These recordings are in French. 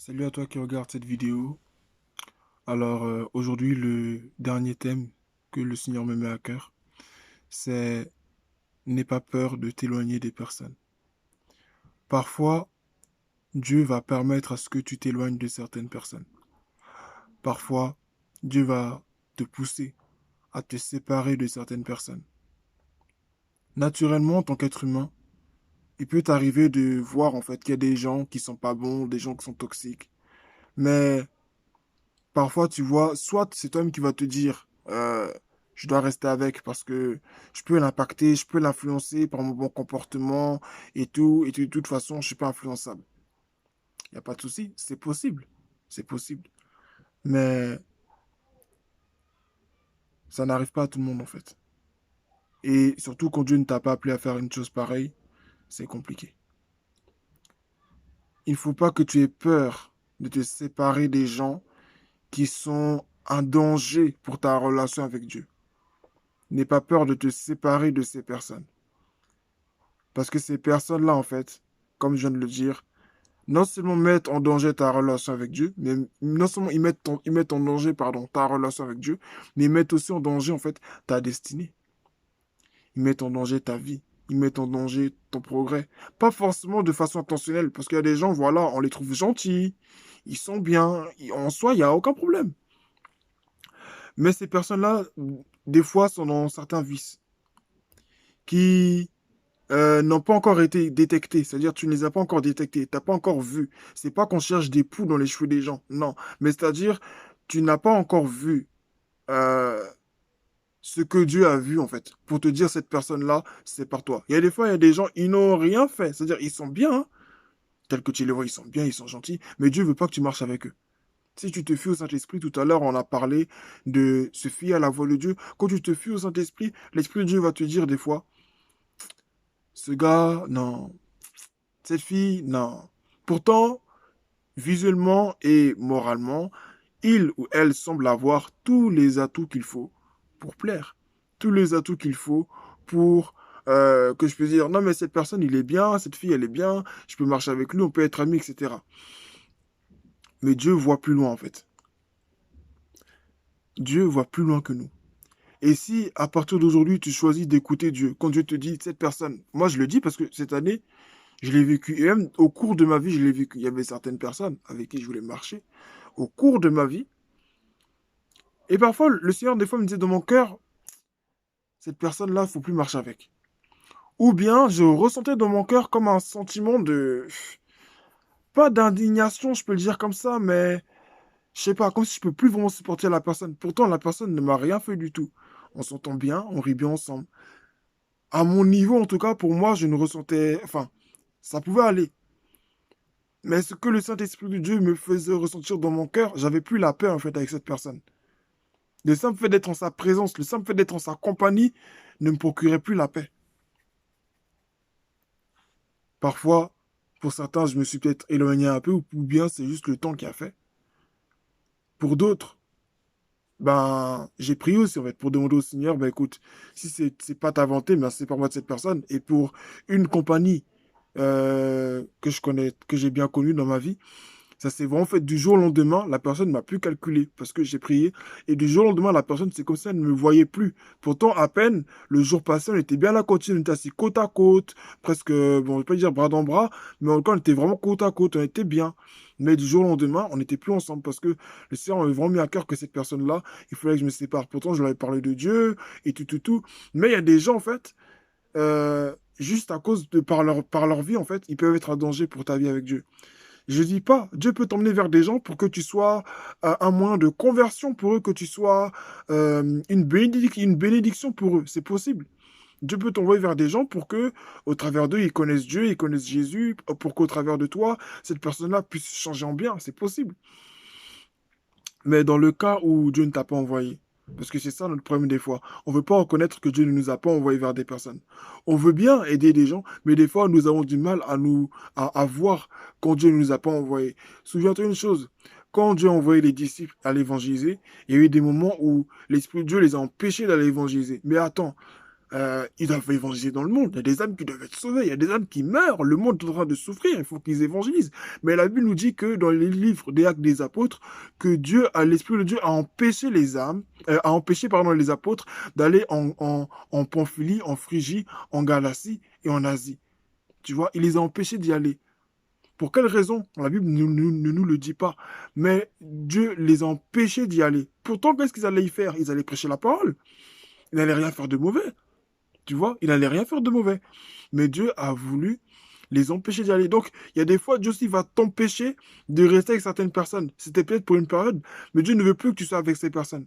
Salut à toi qui regarde cette vidéo. Aujourd'hui, le dernier thème que le Seigneur me met à cœur, c'est n'aie pas peur de t'éloigner des personnes. Parfois, Dieu va permettre à ce que tu t'éloignes de certaines personnes. Parfois, Dieu va te pousser à te séparer de certaines personnes. Naturellement, en tant qu'être humain, il peut t'arriver de voir en fait qu'il y a des gens qui sont pas bons, des gens qui sont toxiques. Mais parfois, tu vois, soit c'est toi-même qui vas te dire, je dois rester avec parce que je peux l'impacter, je peux l'influencer par mon bon comportement et de toute façon, je suis pas influençable. Il n'y a pas de souci, c'est possible. C'est possible. Mais ça n'arrive pas à tout le monde, en fait. Et surtout quand Dieu ne t'a pas appelé à faire une chose pareille, c'est compliqué. Il ne faut pas que tu aies peur de te séparer des gens qui sont un danger pour ta relation avec Dieu. N'aie pas peur de te séparer de ces personnes. Parce que ces personnes-là, en fait, comme je viens de le dire, non seulement mettent en danger ta relation avec Dieu, mais non seulement ils mettent en danger, pardon, ta relation avec Dieu, mais ils mettent aussi en danger, en fait, ta destinée. Ils mettent en danger ta vie. Ils mettent en danger ton progrès. Pas forcément de façon intentionnelle, parce qu'il y a des gens, voilà, on les trouve gentils, ils sont bien, en soi, il n'y a aucun problème. Mais ces personnes-là, des fois, sont dans certains vices qui n'ont pas encore été détectés. C'est-à-dire, tu ne les as pas encore détectés, tu n'as pas encore vu. C'est pas qu'on cherche des poux dans les cheveux des gens, non. Mais c'est-à-dire, tu n'as pas encore vu euh, ce que Dieu a vu, en fait, pour te dire cette personne-là, c'est par toi. Il y a des fois, il y a des gens, ils n'ont rien fait. C'est-à-dire, ils sont bien, hein, tels que tu les vois, ils sont bien, ils sont gentils, mais Dieu veut pas que tu marches avec eux. Si tu te fies au Saint-Esprit, tout à l'heure, on a parlé de se fier à la voix de Dieu. Quand tu te fies au Saint-Esprit, l'Esprit de Dieu va te dire des fois, ce gars, non. Cette fille, non. Pourtant, visuellement et moralement, il ou elle semble avoir tous les atouts qu'il faut pour plaire. Tous les atouts qu'il faut pour que je puisse dire, non mais cette personne, il est bien, cette fille, elle est bien, je peux marcher avec lui, on peut être amis, etc. Mais Dieu voit plus loin en fait. Dieu voit plus loin que nous. Et si à partir d'aujourd'hui, tu choisis d'écouter Dieu, quand Dieu te dit, cette personne, moi je le dis parce que cette année, je l'ai vécu, et même au cours de ma vie, je l'ai vécu. Il y avait certaines personnes avec qui je voulais marcher au cours de ma vie. Et parfois, le Seigneur, des fois, me disait dans mon cœur, cette personne-là, il ne faut plus marcher avec. Ou bien, je ressentais dans mon cœur comme un sentiment de... Pas d'indignation, je peux le dire comme ça, mais... Je sais pas, comme si je peux plus vraiment supporter la personne. Pourtant, la personne ne m'a rien fait du tout. On s'entend bien, on rit bien ensemble. À mon niveau, en tout cas, pour moi, je ne ressentais... Enfin, ça pouvait aller. Mais ce que le Saint-Esprit de Dieu me faisait ressentir dans mon cœur, j'avais plus la paix, en fait, avec cette personne. Le simple fait d'être en sa présence, le simple fait d'être en sa compagnie ne me procurait plus la paix. Parfois, pour certains, je me suis peut-être éloigné un peu, ou bien c'est juste le temps qui a fait. Pour d'autres, ben, j'ai prié aussi, en fait, pour demander au Seigneur, ben écoute, si c'est pas ta volonté, ben c'est pas moi de cette personne. Et pour une compagnie que je connais, que j'ai bien connue dans ma vie, ça s'est vraiment fait du jour au lendemain, la personne m'a plus calculé parce que j'ai prié. Et du jour au lendemain, la personne, c'est comme ça, elle ne me voyait plus. Pourtant, à peine, le jour passé, on était bien à la côte, on était assis côte à côte, presque, bon, je vais pas dire bras dans bras, mais en tout cas, on était vraiment côte à côte, on était bien. Mais du jour au lendemain, on n'était plus ensemble parce que le Seigneur m'avait vraiment mis à cœur que cette personne-là, il fallait que je me sépare. Pourtant, je lui avais parlé de Dieu et tout, tout, tout. Mais il y a des gens, en fait, juste à cause de par leur vie, en fait, ils peuvent être un danger pour ta vie avec Dieu. Je dis pas, Dieu peut t'emmener vers des gens pour que tu sois un moyen de conversion pour eux, que tu sois une bénédiction pour eux. C'est possible. Dieu peut t'envoyer vers des gens pour que, au travers d'eux, ils connaissent Dieu, ils connaissent Jésus, pour qu'au travers de toi, cette personne-là puisse changer en bien. C'est possible. Mais dans le cas où Dieu ne t'a pas envoyé, parce que c'est ça notre problème des fois, on ne veut pas reconnaître que Dieu ne nous a pas envoyé vers des personnes. On veut bien aider des gens, mais des fois nous avons du mal à voir quand Dieu ne nous a pas envoyés. Souviens-toi une chose, quand Dieu a envoyé les disciples à l'évangéliser, il y a eu des moments où l'Esprit de Dieu les a empêchés d'aller évangéliser. Mais attends, Ils doivent évangéliser dans le monde. Il y a des âmes qui doivent être sauvées. Il y a des âmes qui meurent. Le monde est en train de souffrir. Il faut qu'ils évangélisent. Mais la Bible nous dit que dans les livres des Actes des Apôtres, que Dieu, l'Esprit de Dieu a empêché les âmes, a empêché, pardon, les apôtres d'aller en Pamphylie, en Phrygie, en Galatie et en Asie. Tu vois, il les a empêchés d'y aller. Pour quelle raison? La Bible ne nous le dit pas. Mais Dieu les a empêchés d'y aller. Pourtant, qu'est-ce qu'ils allaient y faire? Ils allaient prêcher la parole. Ils n'allaient rien faire de mauvais. Tu vois, il n'allait rien faire de mauvais. Mais Dieu a voulu les empêcher d'y aller. Donc, il y a des fois, Dieu aussi va t'empêcher de rester avec certaines personnes. C'était peut-être pour une période, mais Dieu ne veut plus que tu sois avec ces personnes.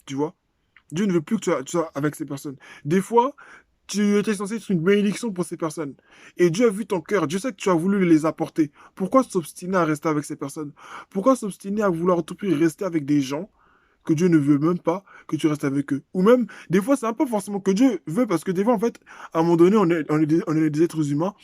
Tu vois? Dieu ne veut plus que tu sois avec ces personnes. Des fois, tu étais censé être une bénédiction pour ces personnes. Et Dieu a vu ton cœur. Dieu sait que tu as voulu les apporter. Pourquoi s'obstiner à rester avec ces personnes? Pourquoi s'obstiner à vouloir à tout prix rester avec des gens que Dieu ne veut même pas que tu restes avec eux? Ou même, des fois, c'est un peu forcément que Dieu veut, parce que des fois, en fait, à un moment donné, on est des êtres humains,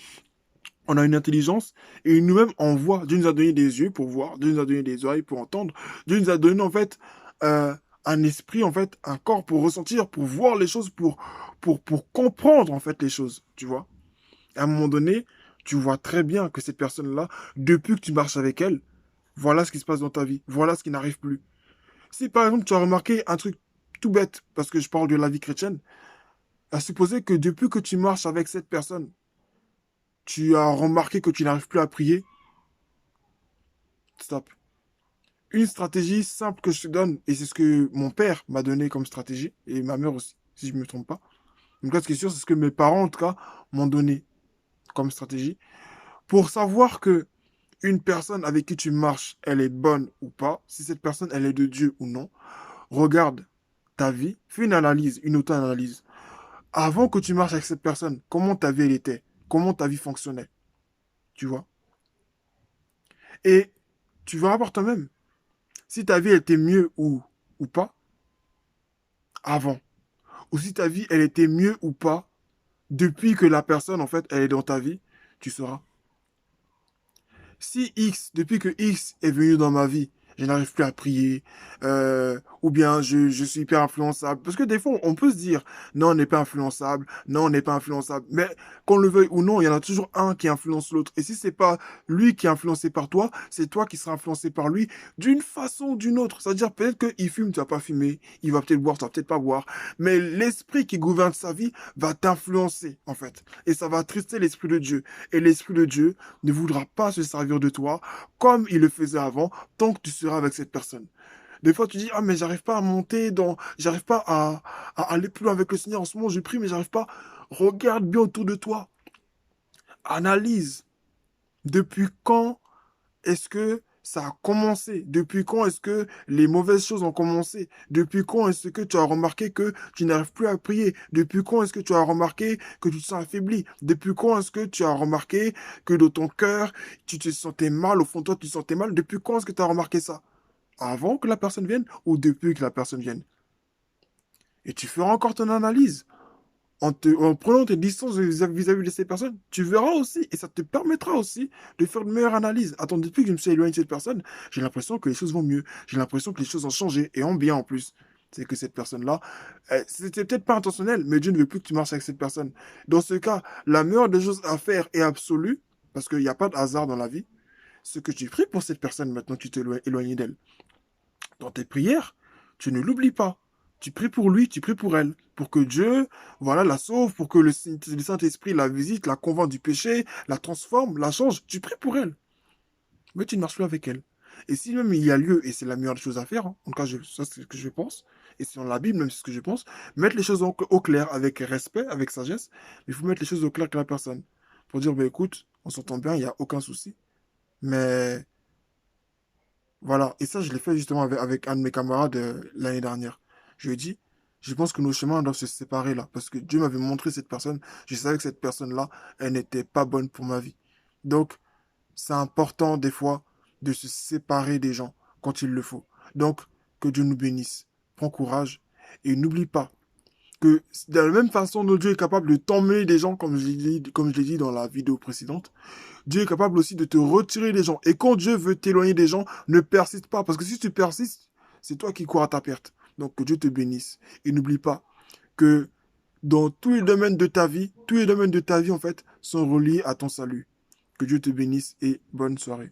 on a une intelligence, et nous-mêmes, on voit. Dieu nous a donné des yeux pour voir, Dieu nous a donné des oreilles pour entendre, Dieu nous a donné, en fait, un esprit, en fait, un corps pour ressentir, pour voir les choses, pour comprendre, en fait, les choses, tu vois. À un moment donné, tu vois très bien que cette personne-là, depuis que tu marches avec elle, voilà ce qui se passe dans ta vie, voilà ce qui n'arrive plus. Si par exemple tu as remarqué un truc tout bête, parce que je parle de la vie chrétienne, à supposer que depuis que tu marches avec cette personne, tu as remarqué que tu n'arrives plus à prier, stop. Une stratégie simple que je te donne, et c'est ce que mon père m'a donné comme stratégie, et ma mère aussi, si je ne me trompe pas. Donc là, ce qui est sûr, c'est ce que mes parents, en tout cas, m'ont donné comme stratégie. Pour savoir que une personne avec qui tu marches, elle est bonne ou pas, si cette personne, elle est de Dieu ou non, regarde ta vie, fais une analyse, une auto-analyse. Avant que tu marches avec cette personne, comment ta vie elle était? Comment ta vie fonctionnait? Tu vois? Et tu verras par toi-même si ta vie était mieux ou pas avant. Ou si ta vie elle était mieux ou pas depuis que la personne en fait elle est dans ta vie, tu sauras. Si X, depuis que X est venu dans ma vie, je n'arrive plus à prier, ou bien je suis hyper influençable. Parce que des fois, on peut se dire, non, on n'est pas influençable, non, on n'est pas influençable. Mais qu'on le veuille ou non, il y en a toujours un qui influence l'autre. Et si c'est pas lui qui est influencé par toi, c'est toi qui seras influencé par lui d'une façon ou d'une autre. C'est-à-dire, peut-être qu'il fume, tu vas pas fumer, il va peut-être boire, tu vas peut-être pas boire. Mais l'esprit qui gouverne sa vie va t'influencer, en fait. Et ça va attrister l'esprit de Dieu. Et l'esprit de Dieu ne voudra pas se servir de toi comme il le faisait avant, tant que tu seras avec cette personne. Des fois, tu dis, ah, mais j'arrive pas à monter j'arrive pas à aller plus loin avec le Seigneur. En ce moment, je prie, mais j'arrive pas. Regarde bien autour de toi. Analyse. Depuis quand est-ce que ça a commencé? Depuis quand est-ce que les mauvaises choses ont commencé? Depuis quand est-ce que tu as remarqué que tu n'arrives plus à prier? Depuis quand est-ce que tu as remarqué que tu te sens affaibli? Depuis quand est-ce que tu as remarqué que dans ton cœur, tu te sentais mal, au fond de toi, tu te sentais mal? Depuis quand est-ce que tu as remarqué ça? Avant que la personne vienne ou depuis que la personne vienne? Et tu feras encore ton analyse en prenant tes distances vis-à-vis de ces personnes, tu verras aussi, et ça te permettra aussi de faire une meilleure analyse. Attends, depuis que je me suis éloigné de cette personne, j'ai l'impression que les choses vont mieux. J'ai l'impression que les choses ont changé, et en bien en plus. C'est que cette personne-là, c'était peut-être pas intentionnel, mais Dieu ne veut plus que tu marches avec cette personne. Dans ce cas, la meilleure des choses à faire est absolue, parce qu'il n'y a pas de hasard dans la vie. Ce que tu pries pour cette personne maintenant que tu t'es éloigné d'elle. Dans tes prières, tu ne l'oublies pas. Tu pries pour lui, tu pries pour elle, pour que Dieu, voilà, la sauve, pour que le Saint-Esprit la visite, la convainc du péché, la transforme, la change. Tu pries pour elle, mais tu ne marches plus avec elle. Et si même il y a lieu, et c'est la meilleure des choses à faire, hein, en tout cas, ça c'est ce que je pense, et c'est dans la Bible, même c'est ce que je pense, mettre les choses au clair, avec respect, avec sagesse, mais il faut mettre les choses au clair avec la personne. Pour dire, bah, écoute, on s'entend bien, il n'y a aucun souci, mais voilà, et ça, je l'ai fait justement avec un de mes camarades l'année dernière. Je lui ai dit, je pense que nos chemins doivent se séparer là, parce que Dieu m'avait montré cette personne, je savais que cette personne-là, elle n'était pas bonne pour ma vie. Donc, c'est important des fois de se séparer des gens quand il le faut. Donc, que Dieu nous bénisse. Prends courage et n'oublie pas que de la même façon dont Dieu est capable de t'emmener des gens, comme je l'ai dit dans la vidéo précédente, Dieu est capable aussi de te retirer des gens. Et quand Dieu veut t'éloigner des gens, ne persiste pas. Parce que si tu persistes, c'est toi qui cours à ta perte. Donc que Dieu te bénisse. Et n'oublie pas que dans tous les domaines de ta vie. Tous les domaines de ta vie, en fait, sont reliés à ton salut. Que Dieu te bénisse et bonne soirée.